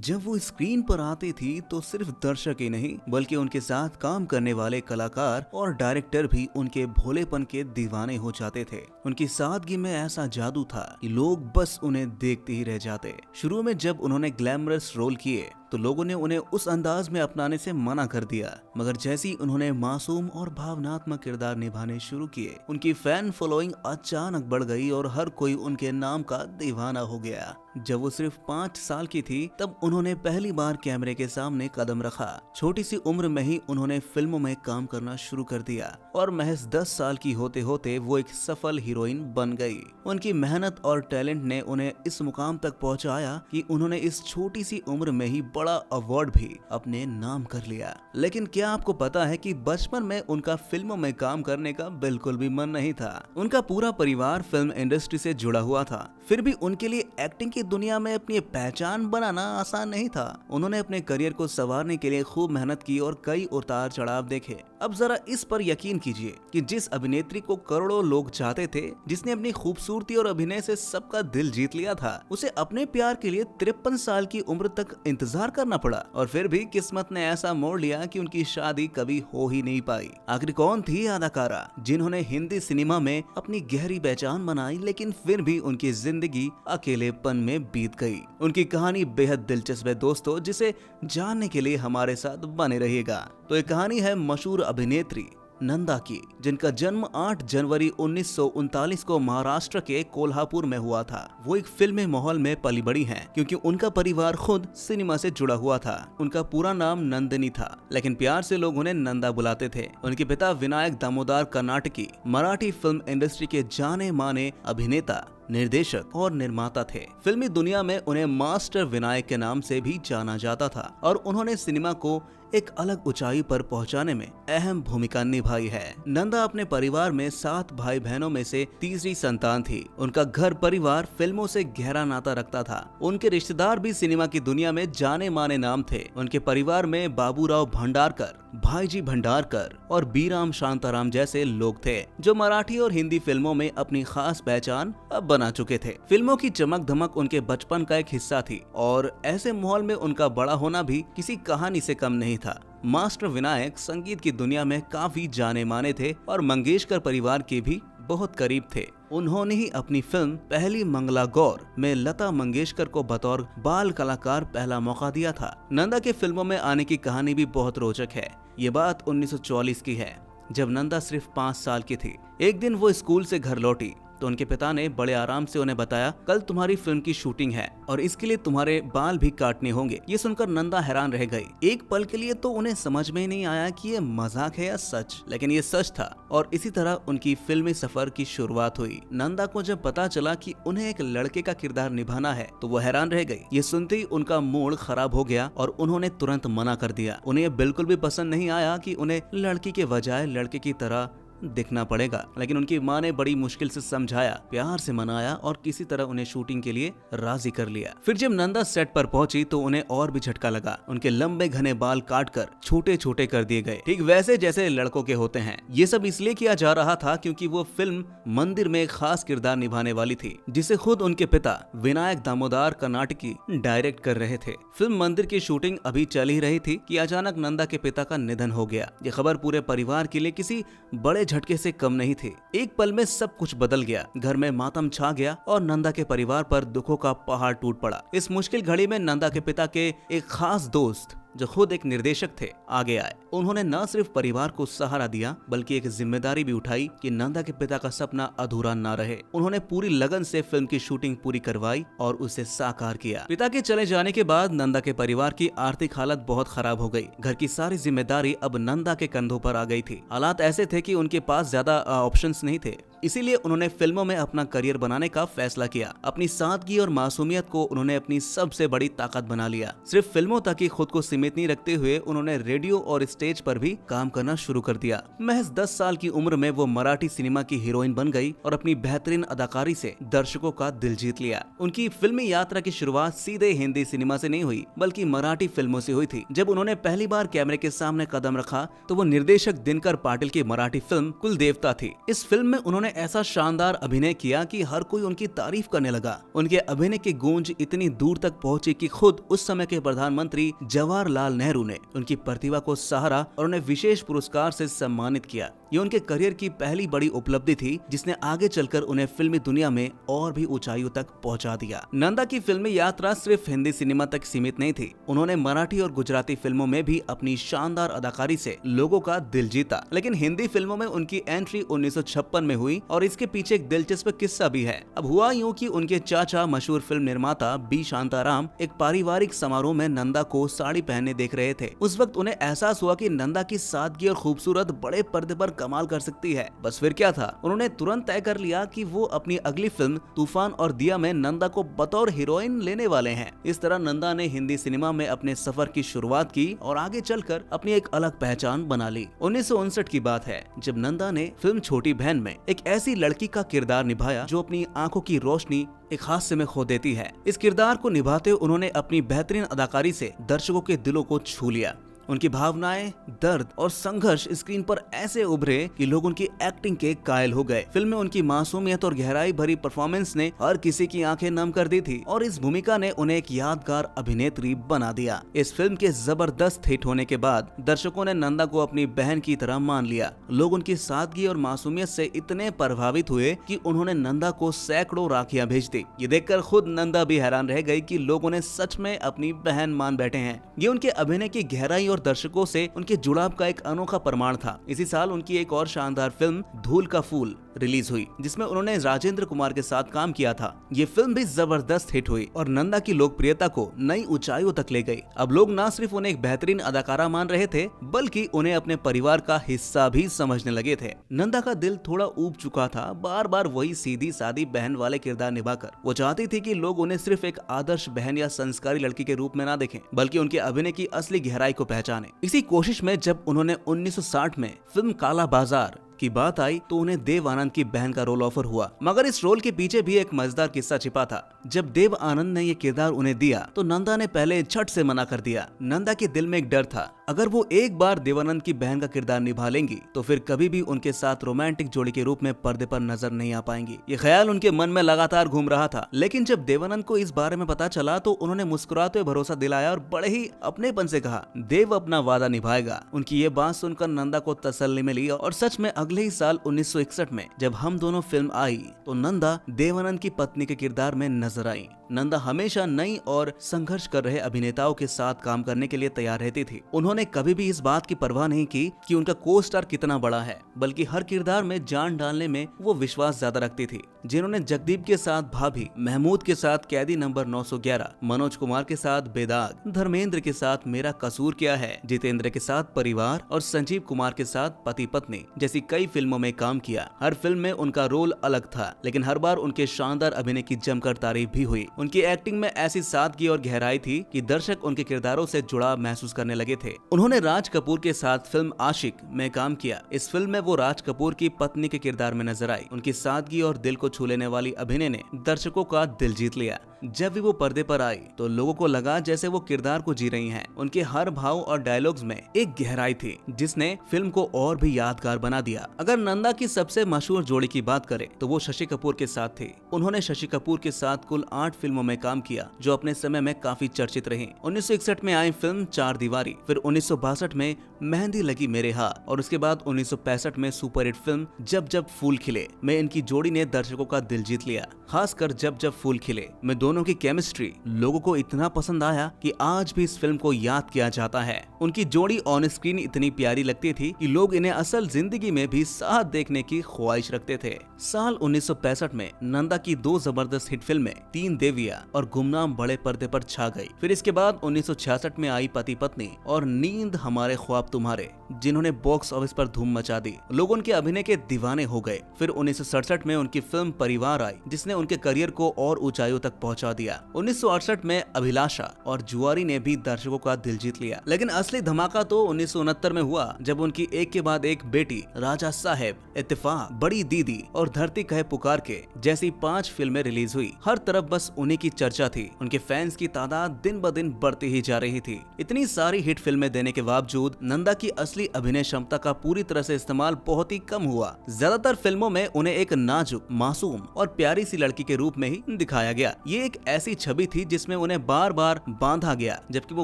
जब वो स्क्रीन पर आती थी तो सिर्फ दर्शक ही नहीं बल्कि उनके साथ काम करने वाले कलाकार और डायरेक्टर भी उनके भोलेपन के दीवाने हो जाते थे। उनकी सादगी में ऐसा जादू था कि लोग बस उन्हें देखते ही रह जाते। शुरू में जब उन्होंने ग्लैमरस रोल किए तो लोगों ने उन्हें उस अंदाज में अपनाने से मना कर दिया, मगर जैसे ही उन्होंने मासूम और भावनात्मक किरदार निभाने शुरू किए, उनकी फैन फॉलोइंग अचानक बढ़ गई और हर कोई उनके नाम का दीवाना हो गया। जब वो सिर्फ 5 साल की थी तब उन्होंने पहली बार कैमरे के सामने कदम रखा। छोटी सी उम्र में ही उन्होंने फिल्मों में काम करना शुरू कर दिया और महज 10 साल की होते होते वो एक सफल हीरोइन बन गई। उनकी मेहनत और टैलेंट ने उन्हें इस मुकाम तक पहुंचाया कि उन्होंने इस छोटी सी उम्र में ही बड़ा अवार्ड भी अपने नाम कर लिया। लेकिन क्या आपको पता है कि बचपन में उनका फिल्मों में काम करने का बिल्कुल भी मन नहीं था। उनका पूरा परिवार फिल्म इंडस्ट्री से जुड़ा हुआ था, फिर भी उनके लिए एक्टिंग की दुनिया में अपनी पहचान बनाना आसान नहीं था। उन्होंने अपने करियर को संवारने के लिए खूब मेहनत की और कई उतार चढ़ाव देखे। अब जरा इस पर यकीन कीजिए कि जिस अभिनेत्री को करोड़ों लोग चाहते थे, जिसने अपनी खूबसूरती और अभिनय से सबका दिल जीत लिया था, उसे अपने प्यार के लिए 53 साल की उम्र तक इंतजार करना पड़ा। और फिर भी किस्मत ने ऐसा मोड़ लिया कि उनकी शादी कभी हो ही नहीं पाई। आखिर कौन थी अदाकारा जिन्होंने हिंदी सिनेमा में अपनी गहरी पहचान बनाई, लेकिन फिर भी उनकी जिंदगी अकेलेपन में बीत गई। उनकी कहानी बेहद दिलचस्प है दोस्तों, जिसे जानने के लिए हमारे साथ बने रहिएगा। तो ये कहानी है मशहूर अभिनेत्री नंदा की, जिनका जन्म 8 जनवरी 1939 को महाराष्ट्र के कोल्हापुर में हुआ था। वो एक फिल्मी माहौल में पली बड़ी हैं, क्योंकि उनका परिवार खुद सिनेमा से जुड़ा हुआ था। उनका पूरा नाम नंदिनी था, लेकिन प्यार से लोग उन्हें नंदा बुलाते थे। उनके पिता विनायक दामोदर कर्नाटकी मराठी फिल्म इंडस्ट्री के जाने माने अभिनेता, निर्देशक और निर्माता थे। फिल्मी दुनिया में उन्हें मास्टर विनायक के नाम से भी जाना जाता था और उन्होंने सिनेमा को एक अलग ऊंचाई पर पहुंचाने में अहम भूमिका निभाई है। नंदा अपने परिवार में 7 भाई बहनों में से तीसरी संतान थी। उनका घर परिवार फिल्मों से गहरा नाता रखता था। उनके रिश्तेदार भी सिनेमा की दुनिया में जाने माने नाम थे। उनके परिवार में बाबूराव भंडारकर, भाईजी भंडारकर और बीराम शांताराम जैसे लोग थे, जो मराठी और हिंदी फिल्मों में अपनी खास पहचान अब बना चुके थे। फिल्मों की चमक धमक उनके बचपन का एक हिस्सा थी और ऐसे माहौल में उनका बड़ा होना भी किसी कहानी से कम नहीं था। मास्टर विनायक संगीत की दुनिया में काफी जाने माने थे और मंगेशकर परिवार के भी बहुत करीब थे। उन्होंने ही अपनी फिल्म पहली मंगला गौर में लता मंगेशकर को बतौर बाल कलाकार पहला मौका दिया था। नंदा के फिल्मों में आने की कहानी भी बहुत रोचक है। ये बात 1944 की है, जब नंदा सिर्फ 5 साल की थी। एक दिन वो स्कूल से घर लौटी तो उनके पिता ने बड़े आराम से उन्हें बताया, कल तुम्हारी फिल्म की शूटिंग है और इसके लिए तुम्हारे बाल भी काटने होंगे। ये सुनकर नंदा हैरान रह गई। एक पल के लिए तो उन्हें समझ में नहीं आया कि ये मजाक है या सच, लेकिन ये सच था और इसी तरह उनकी फिल्मी सफर की शुरुआत हुई। नंदा को जब पता चला कि उन्हें एक लड़के का किरदार निभाना है तो वो हैरान रह गई। ये सुनते ही उनका मूड खराब हो गया और उन्होंने तुरंत मना कर दिया। उन्हें बिल्कुल भी पसंद नहीं आया कि उन्हें लड़की के बजाय लड़के की तरह दिखना पड़ेगा, लेकिन उनकी माँ ने बड़ी मुश्किल से समझाया, प्यार से मनाया और किसी तरह उन्हें शूटिंग के लिए राजी कर लिया। फिर जब नंदा सेट पर पहुंची तो उन्हें और भी झटका लगा। उनके लंबे घने बाल काटकर छोटे छोटे कर दिए गए, ठीक वैसे जैसे लड़कों के होते हैं। ये सब इसलिए किया जा रहा था क्योंकि वो फिल्म मंदिर में एक खास किरदार निभाने वाली थी, जिसे खुद उनके पिता विनायक दामोदर कर्नाटकी डायरेक्ट कर रहे थे। फिल्म मंदिर की शूटिंग अभी चल ही रही थी कि अचानक नंदा के पिता का निधन हो गया। ये खबर पूरे परिवार के लिए किसी बड़े झटके से कम नहीं थी। एक पल में सब कुछ बदल गया। घर में मातम छा गया और नंदा के परिवार पर दुखों का पहाड़ टूट पड़ा। इस मुश्किल घड़ी में नंदा के पिता के एक खास दोस्त, जो खुद एक निर्देशक थे, आगे आए। उन्होंने न सिर्फ परिवार को सहारा दिया बल्कि एक जिम्मेदारी भी उठाई कि नंदा के पिता का सपना अधूरा न रहे। उन्होंने पूरी लगन से फिल्म की शूटिंग पूरी करवाई और उसे साकार किया। पिता के चले जाने के बाद नंदा के परिवार की आर्थिक हालत बहुत खराब हो गई। घर की सारी जिम्मेदारी अब नंदा के कंधों पर आ गई थी। हालात ऐसे थे कि उनके पास ज्यादा ऑप्शंस नहीं थे, इसीलिए उन्होंने फिल्मों में अपना करियर बनाने का फैसला किया। अपनी सादगी और मासूमियत को उन्होंने अपनी सबसे बड़ी ताकत बना लिया। सिर्फ फिल्मों तक ही खुद को सीमित नहीं रखते हुए उन्होंने रेडियो और स्टेज पर भी काम करना शुरू कर दिया। महज 10 साल की उम्र में वो मराठी सिनेमा की हीरोइन बन गई और अपनी बेहतरीन अदाकारी से दर्शकों का दिल जीत लिया। उनकी फिल्मी यात्रा की शुरुआत सीधे हिंदी सिनेमा से नहीं हुई बल्कि मराठी फिल्मों से हुई थी। जब उन्होंने पहली बार कैमरे के सामने कदम रखा तो वो निर्देशक दिनकर पाटिल की मराठी फिल्म कुलदेवता थी। इस फिल्म में उन्होंने ऐसा शानदार अभिनय किया कि हर कोई उनकी तारीफ करने लगा। उनके अभिनय की गूंज इतनी दूर तक पहुंची कि खुद उस समय के प्रधानमंत्री जवाहरलाल नेहरू ने उनकी प्रतिभा को सराहा और उन्हें विशेष पुरस्कार से सम्मानित किया। ये उनके करियर की पहली बड़ी उपलब्धि थी जिसने आगे चलकर उन्हें फिल्मी दुनिया में और भी ऊंचाइयों तक पहुंचा दिया। नंदा की फिल्मी यात्रा सिर्फ हिंदी सिनेमा तक सीमित नहीं थी। उन्होंने मराठी और गुजराती फिल्मों में भी अपनी शानदार अदाकारी से लोगों का दिल जीता। लेकिन हिंदी फिल्मों में उनकी एंट्री 1956 में हुई और इसके पीछे एक दिलचस्प किस्सा भी है। अब हुआ यूं कि उनके चाचा मशहूर फिल्म निर्माता बी शांताराम एक पारिवारिक समारोह में नंदा को साड़ी पहनने देख रहे थे। उस वक्त उन्हें एहसास हुआ कि नंदा की सादगी और खूबसूरत बड़े पर्दे पर कमाल कर सकती है। बस फिर क्या था, उन्होंने तुरंत तय कर लिया कि वो अपनी अगली फिल्म तूफान और दिया में नंदा को बतौर हीरोइन लेने वाले हैं। इस तरह नंदा ने हिंदी सिनेमा में अपने सफर की शुरुआत की और आगे चलकर अपनी एक अलग पहचान बना ली। 1959 की बात है जब नंदा ने फिल्म छोटी बहन में एक ऐसी लड़की का किरदार निभाया जो अपनी आंखों की रोशनी एक हादसे में खो देती है। इस किरदार को निभाते हुए उन्होंने अपनी बेहतरीन अदाकारी से दर्शकों के दिलों को छू लिया। उनकी भावनाएं, दर्द और संघर्ष स्क्रीन पर ऐसे उभरे कि लोग उनकी एक्टिंग के कायल हो गए। फिल्म में उनकी मासूमियत और गहराई भरी परफॉर्मेंस ने हर किसी की आंखें नम कर दी थी और इस भूमिका ने उन्हें एक यादगार अभिनेत्री बना दिया। इस फिल्म के जबरदस्त हिट होने के बाद दर्शकों ने नंदा को अपनी बहन की तरह मान लिया। लोग उनकी सादगी और मासूमियत से इतने प्रभावित हुए कि उन्होंने नंदा को सैकड़ों राखियां भेज दी। ये देखकर खुद नंदा भी हैरान रह गई कि लोग उन्हें सच में अपनी बहन मान बैठे हैं। ये उनके अभिनय की गहराई और दर्शकों से उनके जुड़ाव का एक अनोखा प्रमाण था। इसी साल उनकी एक और शानदार फिल्म धूल का फूल रिलीज हुई जिसमें उन्होंने राजेंद्र कुमार के साथ काम किया था। ये फिल्म भी जबरदस्त हिट हुई और नंदा की लोकप्रियता को नई ऊंचाइयों तक ले गई। अब लोग न सिर्फ उन्हें एक बेहतरीन अदाकारा मान रहे थे बल्कि उन्हें अपने परिवार का हिस्सा भी समझने लगे थे। नंदा का दिल थोड़ा ऊब चुका था, बार बार वही सीधी सादी बहन वाले किरदार निभाकर। वो चाहती थी कि लोग उन्हें सिर्फ एक आदर्श बहन या संस्कारी लड़की के रूप में न देखें बल्कि उनके अभिनय की असली गहराई को पहचाने। इसी कोशिश में जब उन्होंने 1960 में फिल्म काला बाजार की बात आई तो उन्हें देव आनंद की बहन का रोल ऑफर हुआ, मगर इस रोल के पीछे भी एक मजेदार किस्सा छिपा था। जब देव आनंद ने ये किरदार उन्हें दिया तो नंदा ने पहले झट से मना कर दिया। नंदा के दिल में एक डर था, अगर वो एक बार देवानंद की बहन का किरदार निभा लेंगी तो फिर कभी भी उनके साथ रोमांटिक जोड़ी के रूप में पर्दे पर नजर नहीं आ पाएंगी। ये ख्याल उनके मन में लगातार घूम रहा था। लेकिन जब देवानंद को इस बारे में पता चला तो उन्होंने मुस्कुराते हुए भरोसा दिलाया और बड़े ही अपनेपन से कहा, देव अपना वादा निभाएगा। उनकी ये बात सुनकर नंदा को तसल्ली मिली और सच में अगले ही साल 1961 में जब हम दोनों फिल्म आई तो नंदा देवानंद की पत्नी के किरदार में नजर आई। नंदा हमेशा नई और संघर्ष कर रहे अभिनेताओं के साथ काम करने के लिए तैयार रहती थी। उन्होंने कभी भी इस बात की परवाह नहीं की कि उनका को स्टार कितना बड़ा है, बल्कि हर किरदार में जान डालने में वो विश्वास ज्यादा रखती थी। जिन्होंने जगदीप के साथ भाभी, महमूद के साथ कैदी नंबर 911, मनोज कुमार के साथ बेदाग, धर्मेंद्र के साथ मेरा कसूर क्या है, जितेंद्र के साथ परिवार और संजीव कुमार के साथ पति पत्नी जैसी कई फिल्मों में काम किया। हर फिल्म में उनका रोल अलग था, लेकिन हर बार उनके शानदार अभिनय की जमकर तारीफ भी हुई। उनकी एक्टिंग में ऐसी सादगी और गहराई थी कि दर्शक उनके किरदारों से जुड़ाव महसूस करने लगे थे। उन्होंने राज कपूर के साथ फिल्म आशिक में काम किया। इस फिल्म में वो राज कपूर की पत्नी के किरदार में नजर आई। उनकी सादगी और दिल को छू लेने वाली अभिनय ने दर्शकों का दिल जीत लिया। जब भी वो पर्दे पर आई तो लोगों को लगा जैसे वो किरदार को जी रही हैं। उनके हर भाव और डायलॉग्स में एक गहराई थी जिसने फिल्म को और भी यादगार बना दिया। अगर नंदा की सबसे मशहूर जोड़ी की बात करें तो वो शशि कपूर के साथ थे। उन्होंने शशि कपूर के साथ कुल 8 फिल्मों में काम किया जो अपने समय में काफी चर्चित रही। 1961 में आई फिल्म चार दीवारी, फिर 1962 में मेहंदी लगी मेरे हाथ और उसके बाद 1965 में सुपरहिट फिल्म जब जब फूल खिले में इनकी जोड़ी ने दर्शकों का दिल जीत लिया। खासकर जब जब फूल खिले में दोनों की केमिस्ट्री लोगों को इतना पसंद आया कि आज भी इस फिल्म को याद किया जाता है। उनकी जोड़ी ऑन स्क्रीन इतनी प्यारी लगती थी कि लोग इन्हें असल जिंदगी में भी साथ देखने की ख्वाहिश रखते थे। साल 1965 में नंदा की 2 जबरदस्त हिट फिल्में तीन देविया और गुमनाम बड़े पर्दे पर छा गई। फिर इसके बाद 1966 में आई पति पत्नी और नींद हमारे ख्वाब तुम्हारे, जिन्होंने बॉक्स ऑफिस पर धूम मचा दी। लोग उनके अभिनय के दीवाने हो गए। फिर 1967 में उनकी फिल्म परिवार आई जिसने उनके करियर को और ऊंचाइयों तक पहुंचा दिया। 1968 में अभिलाषा और जुआरी ने भी दर्शकों का दिल जीत लिया। लेकिन असली धमाका तो 1969 में हुआ जब उनकी एक के बाद एक बेटी, राजा साहेब, इत्तेफाक, बड़ी दीदी और धरती कहे पुकार के जैसी 5 फिल्में रिलीज हुई। हर तरफ बस उन्हीं की चर्चा थी। उनके फैंस की तादाद दिन ब दिन बढ़ती ही जा रही थी। इतनी सारी हिट फिल्में देने के बावजूद नंदा की असली अभिनय क्षमता का पूरी तरह से इस्तेमाल बहुत ही कम हुआ। ज्यादातर फिल्मों में उन्हें एक नाजुक, मासूम और प्यारी सी लड़की के रूप में ही दिखाया गया। ये एक ऐसी छवि थी जिसमें उन्हें बार बार बांधा गया, जबकि वो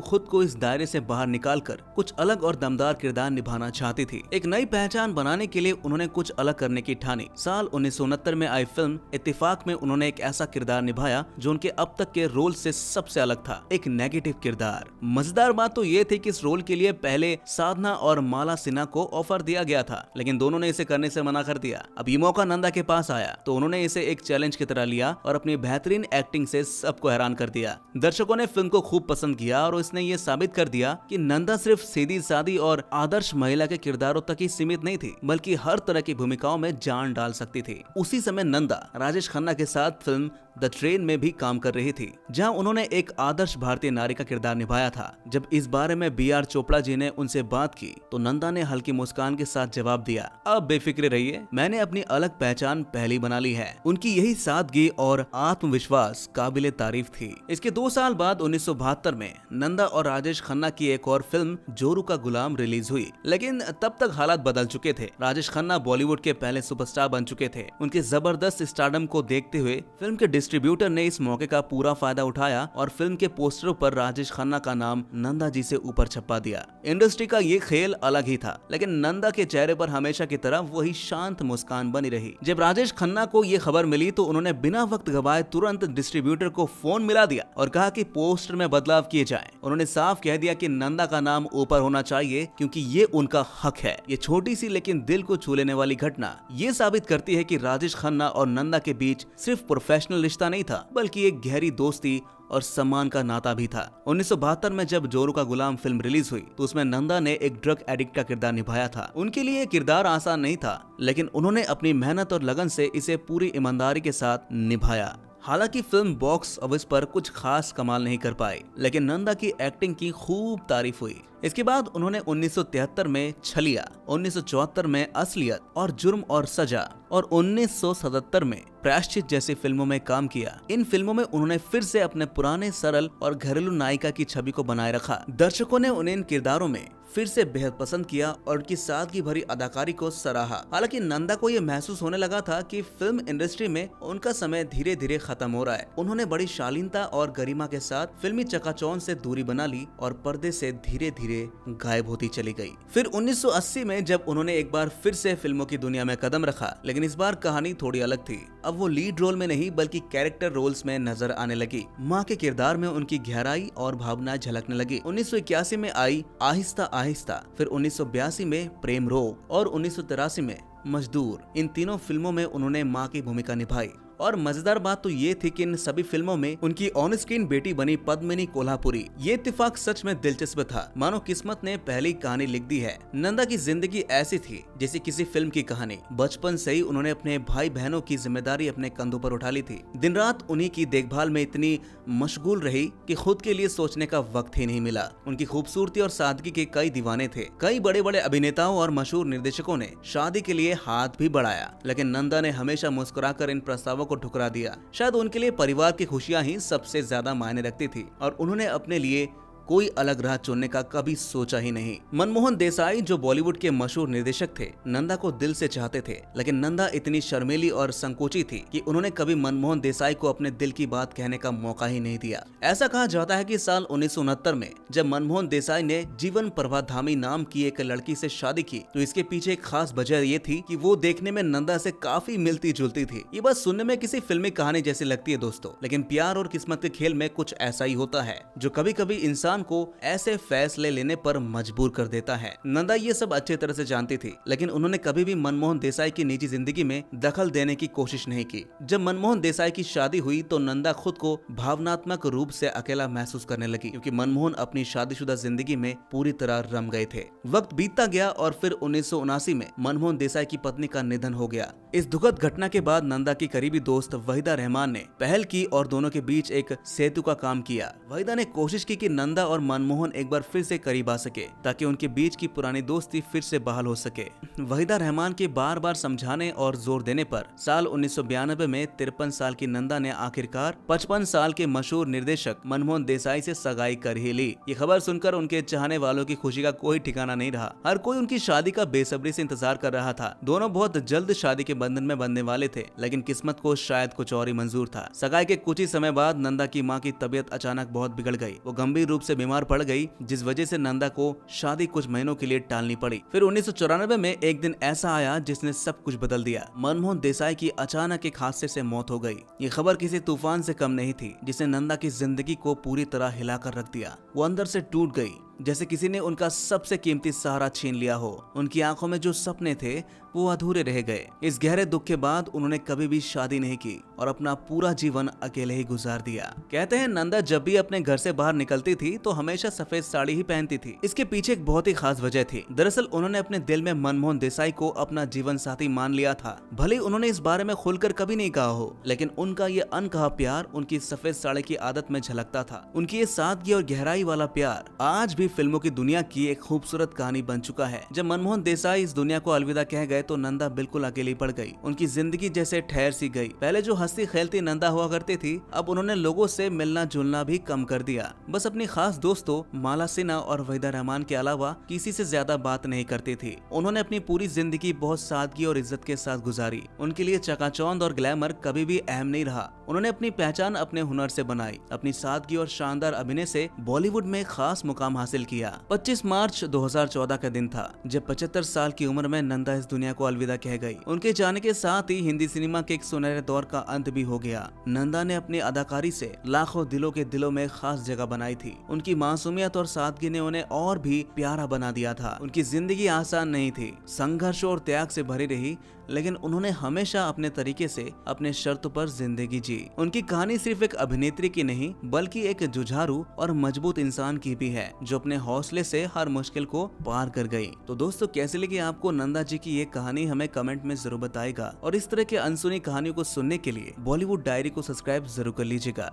खुद को इस दायरे से बाहर निकालकर कुछ अलग और दमदार किरदार निभाना चाहती थी। एक नई पहचान बनाने के लिए उन्होंने कुछ अलग करने की ठानी। साल 1969 में आई फिल्म इत्तेफाक में उन्होंने एक ऐसा किरदार निभाया जो उनके अब तक के रोल से सबसे अलग था, एक नेगेटिव किरदार। मजेदार बात तो ये थी कि इस रोल के लिए पहले साधना और माला सिन्हा को ऑफर दिया गया था, लेकिन दोनों ने इसे करने से मना कर दिया। अब ये मौका नंदा के पास आया तो उन्होंने इसे एक चैलेंज की तरह लिया और अपनी बेहतरीन एक्टिंग से सबको हैरान कर दिया। दर्शकों ने फिल्म को खूब पसंद किया और इसने ये साबित कर दिया कि नंदा सिर्फ सीधी सादी और आदर्श महिला के किरदारों तक ही सीमित नहीं थी, बल्कि हर तरह की भूमिकाओं में जान डाल सकती थी। उसी समय नंदा राजेश खन्ना के साथ फिल्म द ट्रेन में भी काम कर रही थी, जहां उन्होंने एक आदर्श भारतीय नारी का किरदार निभाया था। जब इस बारे में B.R. चोपड़ा जी ने उनसे बात की तो नंदा ने हल्की मुस्कान के साथ जवाब दिया, अब बेफिक्र रहिए, मैंने अपनी अलग पहचान पहले बना ली है। उनकी यही सादगी और आत्मविश्वास काबिले तारीफ थी। इसके 2 साल बाद 1972 में नंदा और राजेश खन्ना की एक और फिल्म जोरू का गुलाम रिलीज हुई, लेकिन तब तक हालात बदल चुके थे। राजेश खन्ना बॉलीवुड के पहले सुपरस्टार बन चुके थे। उनके जबरदस्त स्टारडम को देखते हुए फिल्म के डिस्ट्रीब्यूटर ने इस मौके का पूरा फायदा उठाया और फिल्म के पोस्टरों पर राजेश खन्ना का नाम नंदा जी से ऊपर छपवा दिया। इंडस्ट्री का ये खेल अलग ही था, लेकिन नंदा के चेहरे पर हमेशा की तरह वही शांत मुस्कान बनी रही। जब राजेश खन्ना को ये खबर मिली तो उन्होंने बिना वक्त गवाए तुरंत डिस्ट्रीब्यूटर को फोन मिला दिया और कहा कि पोस्टर में बदलाव किए जाएं। उन्होंने साफ कह दिया कि नंदा का नाम ऊपर होना चाहिए क्योंकि ये उनका हक है। ये छोटी सी लेकिन दिल को छू लेने वाली घटना ये साबित करती है कि राजेश खन्ना और नंदा के बीच सिर्फ प्रोफेशनल रिश्ता नहीं था, बल्कि एक गहरी दोस्ती और सम्मान का नाता भी था। 1972 में जब जोरू का गुलाम फिल्म रिलीज हुई तो उसमें नंदा ने एक ड्रग एडिक्ट का किरदार निभाया था। उनके लिए किरदार आसान नहीं था, लेकिन उन्होंने अपनी मेहनत और लगन से इसे पूरी ईमानदारी के साथ निभाया। हालांकि फिल्म बॉक्स ऑफिस पर कुछ खास कमाल नहीं कर पाई, लेकिन नंदा की एक्टिंग की खूब तारीफ हुई। इसके बाद उन्होंने 1973 में छलिया, 1974 में असलियत और जुर्म और सजा और 1977 में प्रायश्चित जैसी फिल्मों में काम किया। इन फिल्मों में उन्होंने फिर से अपने पुराने सरल और घरेलू नायिका की छवि को बनाए रखा। दर्शकों ने उन्हें इन किरदारों में फिर से बेहद पसंद किया और उनकी सादगी भरी अदाकारी को सराहा। हालांकि नंदा को ये महसूस होने लगा था कि फिल्म इंडस्ट्री में उनका समय धीरे धीरे खत्म हो रहा है। उन्होंने बड़ी शालीनता और गरिमा के साथ फिल्मी चकाचौंध से दूरी बना ली और पर्दे से धीरे धीरे गायब होती चली गई। फिर 1980 में जब उन्होंने एक बार फिर से फिल्मों की दुनिया में कदम रखा, लेकिन इस बार कहानी थोड़ी अलग थी। अब वो लीड रोल में नहीं बल्कि कैरेक्टर रोल्स में नजर आने लगी। माँ के किरदार में उनकी गहराई और भावनाएं झलकने लगी। 1981 में आई आहिस्ता आहिस्ता, फिर 1982 में प्रेम रोग और 1983 में मजदूर। इन तीनों फिल्मों में उन्होंने माँ की भूमिका निभाई। और मजेदार बात तो ये थी कि इन सभी फिल्मों में उनकी ऑन स्क्रीन बेटी बनी पद्मिनी कोल्हापुरी। ये इत्तेफाक सच में दिलचस्प था, मानो किस्मत ने पहली कहानी लिख दी है। नंदा की जिंदगी ऐसी थी जैसे किसी फिल्म की कहानी। बचपन से ही उन्होंने अपने भाई बहनों की जिम्मेदारी अपने कंधों पर उठा ली थी। दिन रात उन्हीं की देखभाल में इतनी मशगूल रही कि खुद के लिए सोचने का वक्त ही नहीं मिला। उनकी खूबसूरती और सादगी के कई दीवाने थे। कई बड़े बड़े अभिनेताओं और मशहूर निर्देशकों ने शादी के लिए हाथ भी बढ़ाया, लेकिन नंदा ने हमेशा मुस्कुराकर इन प्रस्तावों को ठुकरा दिया। शायद उनके लिए परिवार की खुशियां ही सबसे ज्यादा मायने रखती थी और उन्होंने अपने लिए कोई अलग राह चुनने का कभी सोचा ही नहीं। मनमोहन देसाई जो बॉलीवुड के मशहूर निर्देशक थे, नंदा को दिल से चाहते थे, लेकिन नंदा इतनी शर्मीली और संकोची थी कि उन्होंने कभी मनमोहन देसाई को अपने दिल की बात कहने का मौका ही नहीं दिया। ऐसा कहा जाता है कि साल 1969 में जब मनमोहन देसाई ने जीवन प्रभा धामी नाम की एक लड़की से शादी की तो इसके पीछे एक खास वजह ये थी कि वो देखने में नंदा से काफी मिलती जुलती थी। ये बात सुनने में किसी फिल्मी कहानी जैसी लगती है दोस्तों, लेकिन प्यार और किस्मत के खेल में कुछ ऐसा ही होता है जो कभी कभी इंसान को ऐसे फैसले लेने पर मजबूर कर देता है। नंदा ये सब अच्छी तरह से जानती थी, लेकिन उन्होंने कभी भी मनमोहन देसाई की निजी जिंदगी में दखल देने की कोशिश नहीं की। जब मनमोहन देसाई की शादी हुई तो नंदा खुद को भावनात्मक रूप से अकेला महसूस करने लगी, क्योंकि मनमोहन अपनी शादीशुदा जिंदगी में पूरी तरह रम गए थे। वक्त बीतता गया और फिर 1979 में मनमोहन देसाई की पत्नी का निधन हो गया। इस दुखद घटना के बाद नंदा की करीबी दोस्त वहीदा रहमान ने पहल की और दोनों के बीच एक सेतु का काम किया। वहीदा ने कोशिश की कि नंदा और मनमोहन एक बार फिर से करीब आ सके ताकि उनके बीच की पुरानी दोस्ती फिर से बहाल हो सके। वहीदा रहमान के बार बार समझाने और जोर देने पर साल 1992 में 53 साल की नंदा ने आखिरकार 55 साल के मशहूर निर्देशक मनमोहन देसाई से सगाई कर ही ली। ये खबर सुनकर उनके चाहने वालों की खुशी का कोई ठिकाना नहीं रहा। हर कोई उनकी शादी का बेसब्री से इंतजार कर रहा था। दोनों बहुत जल्द शादी के बंधन में बंधने वाले थे, लेकिन किस्मत को शायद कुछ और ही मंजूर था। सगाई के कुछ ही समय बाद नंदा की मां की तबीयत अचानक बहुत बिगड़ गई। वो गंभीर रूप से बीमार पड़ गई, जिस वजह से नंदा को शादी कुछ महीनों के लिए टालनी पड़ी। फिर 1994 में एक दिन ऐसा आया जिसने सब कुछ बदल दिया। मनमोहन देसाई की अचानक एक हादसे से मौत हो गई। ये खबर किसी तूफान से कम नहीं थी, जिसने नंदा की जिंदगी को पूरी तरह हिलाकर रख दिया। वो अंदर से टूट गई, जैसे किसी ने उनका सबसे कीमती सहारा छीन लिया हो। उनकी आंखों में जो सपने थे वो अधूरे रह गए। इस गहरे दुख के बाद उन्होंने कभी भी शादी नहीं की और अपना पूरा जीवन अकेले ही गुजार दिया। कहते हैं नंदा जब भी अपने घर से बाहर निकलती थी तो हमेशा सफेद साड़ी ही पहनती थी। इसके पीछे एक बहुत ही खास वजह थी। दरअसल उन्होंने अपने दिल में मनमोहन देसाई को अपना जीवन साथी मान लिया था। भले उन्होंने इस बारे में खुलकर कभी नहीं कहा हो, लेकिन उनका ये अनकहा प्यार उनकी सफेद साड़ी की आदत में झलकता था। उनकी ये सादगी और गहराई वाला प्यार आज भी फिल्मों की दुनिया की एक खूबसूरत कहानी बन चुका है। जब मनमोहन देसाई इस दुनिया को अलविदा कह गए तो नंदा बिल्कुल अकेली पड़ गई। उनकी जिंदगी जैसे ठहर सी गई। पहले जो हंसती खेलती नंदा हुआ करती थी, अब उन्होंने लोगों से मिलना जुलना भी कम कर दिया। बस अपनी खास दोस्तों माला सिन्हा और वहीदा रहमान के अलावा किसी से ज्यादा बात नहीं करती थी। उन्होंने अपनी पूरी जिंदगी बहुत सादगी और इज्जत के साथ गुजारी। उनके लिए चकाचौंध और ग्लैमर कभी भी अहम नहीं रहा। उन्होंने अपनी पहचान अपने हुनर से बनाई। अपनी सादगी और शानदार अभिनय से बॉलीवुड में खास मुकाम हासिल किया। 25 मार्च 2014 का दिन था जब 75 साल की उम्र में नंदा इस दुनिया को अलविदा कह गई। उनके जाने के साथ ही हिंदी सिनेमा के एक सुनहरे दौर का अंत भी हो गया। नंदा ने अपनी अदाकारी से लाखों दिलों के दिलों में खास जगह बनाई थी। उनकी मासूमियत और सादगी ने उन्हें और भी प्यारा बना दिया था। उनकी जिंदगी आसान नहीं थी, संघर्ष और त्याग से भरी रही, लेकिन उन्होंने हमेशा अपने तरीके से अपने शर्तों पर जिंदगी जी। उनकी कहानी सिर्फ एक अभिनेत्री की नहीं बल्कि एक जुझारू और मजबूत इंसान की भी है, जो अपने हौसले से हर मुश्किल को पार कर गई। तो दोस्तों कैसे लगी आपको नंदा जी की ये कहानी, हमें कमेंट में जरूर बताएगा। और इस तरह के अनसुनी कहानियों को सुनने के लिए बॉलीवुड डायरी को सब्सक्राइब जरूर कर लीजिएगा।